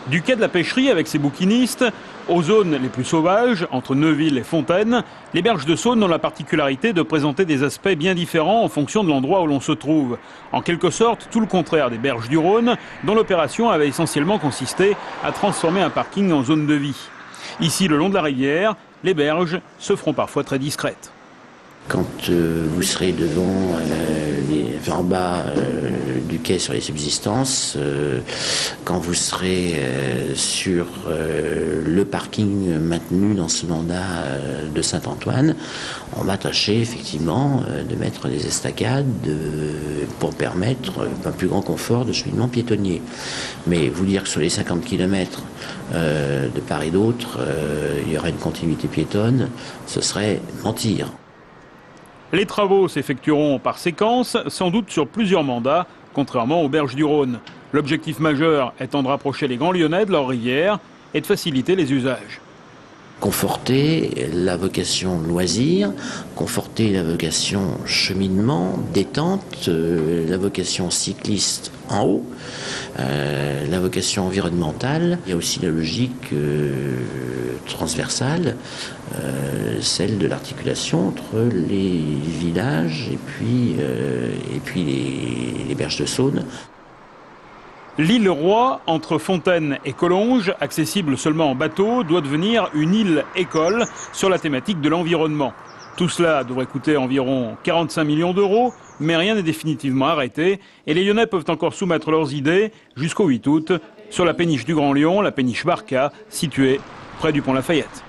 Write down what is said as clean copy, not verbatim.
Du quai de la pêcherie avec ses bouquinistes, aux zones les plus sauvages, entre Neuville et Fontaine, les berges de Saône ont la particularité de présenter des aspects bien différents en fonction de l'endroit où l'on se trouve. En quelque sorte, tout le contraire des berges du Rhône, dont l'opération avait essentiellement consisté à transformer un parking en zone de vie. Ici, le long de la rivière, les berges se feront parfois très discrètes. Quand vous serez devant, en bas du quai sur les subsistances, quand vous serez sur le parking maintenu dans ce mandat de Saint-Antoine, on va tâcher effectivement de mettre des estacades pour permettre un plus grand confort de cheminement piétonnier. Mais vous dire que sur les 50 km de part et d'autre, il y aura une continuité piétonne, ce serait mentir. Les travaux s'effectueront par séquence, sans doute sur plusieurs mandats, contrairement aux berges du Rhône. L'objectif majeur étant de rapprocher les Grands Lyonnais de leur rivière et de faciliter les usages. Conforter la vocation loisir, conforter la vocation cheminement, détente, la vocation cycliste en haut, la vocation environnementale. Il y a aussi la logique transversale, celle de l'articulation entre les villages et puis les berges de Saône. L'île Roi, entre Fontaine et Collonges, accessible seulement en bateau, doit devenir une île-école sur la thématique de l'environnement. Tout cela devrait coûter environ 45 millions d'euros, mais rien n'est définitivement arrêté et les Lyonnais peuvent encore soumettre leurs idées jusqu'au 8 août sur la péniche du Grand Lyon, la péniche Barca, située près du pont Lafayette.